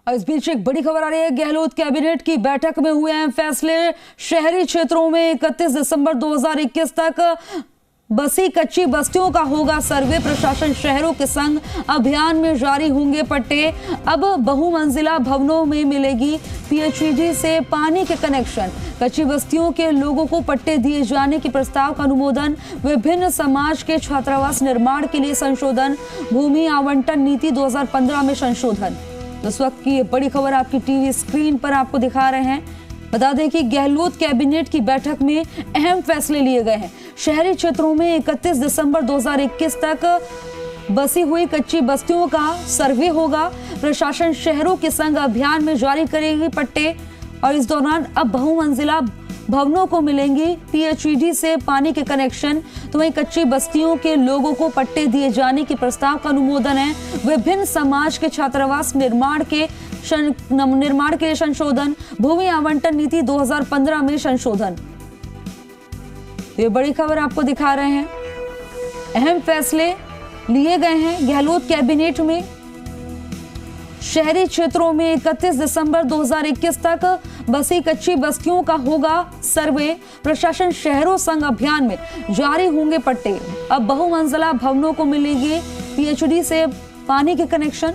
इस बीच एक बड़ी खबर आ रही है। गहलोत कैबिनेट की बैठक में हुए अहम फैसले। शहरी क्षेत्रों में 31 दिसंबर 2021 तक बसी कच्ची बस्तियों का होगा सर्वे। प्रशासन शहरों के संग अभियान में जारी होंगे पट्टे। अब बहुमंजिला भवनों में मिलेगी पीएचईडी से पानी के कनेक्शन। कच्ची बस्तियों के लोगों को पट्टे दिए जाने के प्रस्ताव का अनुमोदन। विभिन्न समाज के छात्रावास निर्माण के लिए संशोधन। भूमि आवंटन नीति 2015 में संशोधन। इस वक्त की बड़ी खबर आपकी टीवी स्क्रीन पर आपको दिखा रहे हैं। बता दें कि गहलोत कैबिनेट की बैठक में अहम फैसले लिए गए हैं। शहरी क्षेत्रों में 31 दिसंबर 2021 तक बसी हुई कच्ची बस्तियों का सर्वे होगा। प्रशासन शहरों के संग अभियान में जारी करेगी पट्टे और इस दौरान अब बहुमंजिला भवनों को मिलेंगी पीएचईडी से पानी के कनेक्शन। तो वहीं कच्ची बस्तियों के लोगों को पट्टे दिए जाने के प्रस्ताव का अनुमोदन है। विभिन्न समाज के छात्रावास निर्माण के लिए संशोधन। भूमि आवंटन नीति 2015 में संशोधन। ये बड़ी खबर आपको दिखा रहे हैं। अहम फैसले लिए गए हैं गहलोत कैबिनेट में। शहरी क्षेत्रों में 31 दिसंबर 2021 तक बसी कच्ची बस्तियों का होगा सर्वे। प्रशासन शहरों संग अभियान में जारी होंगे पट्टे। अब बहुमंजिला भवनों को मिलेगी पीएचईडी से पानी के कनेक्शन।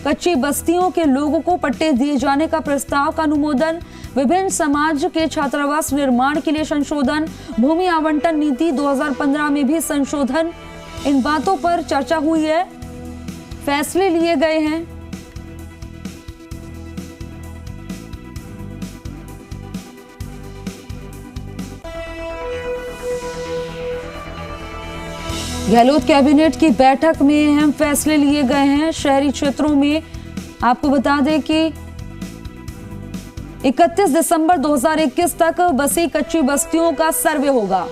कच्ची बस्तियों के लोगों को पट्टे दिए जाने का प्रस्ताव का अनुमोदन। विभिन्न समाज के छात्रावास निर्माण के लिए संशोधन। भूमि आवंटन नीति 2015 में भी संशोधन। इन बातों पर चर्चा हुई है, फैसले लिए गए हैं। गहलोत कैबिनेट की बैठक में अहम फैसले लिए गए हैं। शहरी क्षेत्रों में आपको बता दें कि 31 दिसंबर 2021 तक बसी कच्ची बस्तियों का सर्वे होगा।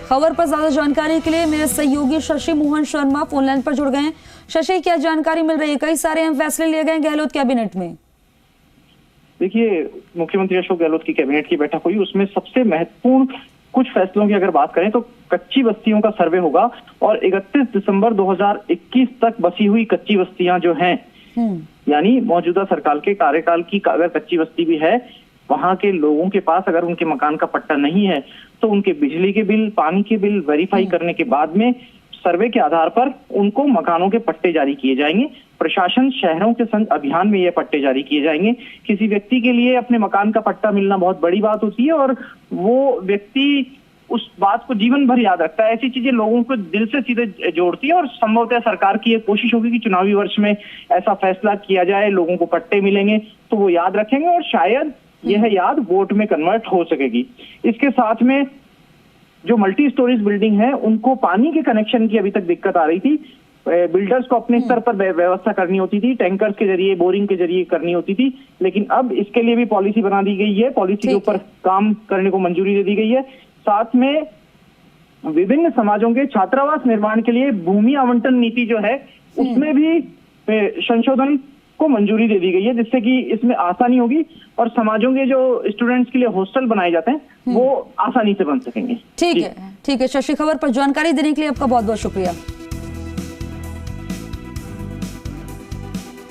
खबर पर ज्यादा जानकारी के लिए मेरे सहयोगी शशि मोहन शर्मा फोन लाइन पर जुड़ गए हैं। शशि, क्या जानकारी मिल रही है? कई सारे अहम फैसले लिए गए गहलोत कैबिनेट में। देखिए, मुख्यमंत्री अशोक गहलोत की कैबिनेट की बैठक हुई, उसमें सबसे महत्वपूर्ण कुछ फैसलों की अगर बात करें तो कच्ची बस्तियों का सर्वे होगा और 31 दिसंबर 2021 तक बसी हुई कच्ची बस्तियां जो हैं, यानी मौजूदा सरकार के कार्यकाल की अगर कच्ची बस्ती भी है, वहां के लोगों के पास अगर उनके मकान का पट्टा नहीं है तो उनके बिजली के बिल, पानी के बिल वेरीफाई करने के बाद में सर्वे के आधार पर उनको मकानों के पट्टे जारी किए जाएंगे। प्रशासन शहरों के संग अभियान में ये पट्टे जारी किए जाएंगे। किसी व्यक्ति के लिए अपने मकान का पट्टा मिलना बहुत बड़ी बात होती है और वो व्यक्ति उस बात को जीवन भर याद रखता है। ऐसी चीजें लोगों को दिल से सीधे जोड़ती है और संभवतः सरकार की एक कोशिश होगी कि चुनावी वर्ष में ऐसा फैसला किया जाए, लोगों को पट्टे मिलेंगे तो वो याद रखेंगे और शायद यह याद वोट में कन्वर्ट हो सकेगी। इसके साथ में जो मल्टी स्टोरेज बिल्डिंग है, उनको पानी के कनेक्शन की अभी तक दिक्कत आ रही थी। बिल्डर्स को अपने स्तर पर व्यवस्था करनी होती थी, टैंकर्स के जरिए, बोरिंग के जरिए करनी होती थी, लेकिन अब इसके लिए भी पॉलिसी बना दी गई है। पॉलिसी के ऊपर काम करने को मंजूरी दे दी गई है। साथ में विभिन्न समाजों के छात्रावास निर्माण के लिए भूमि आवंटन नीति जो है उसमें भी संशोधन को मंजूरी दे दी गई है, जिससे कि इसमें आसानी होगी और समाजों के जो स्टूडेंट्स के लिए हॉस्टल बनाए जाते हैं वो आसानी से बन सकेंगे। ठीक है शशि, खबर पर जानकारी देने के लिए आपका बहुत बहुत शुक्रिया।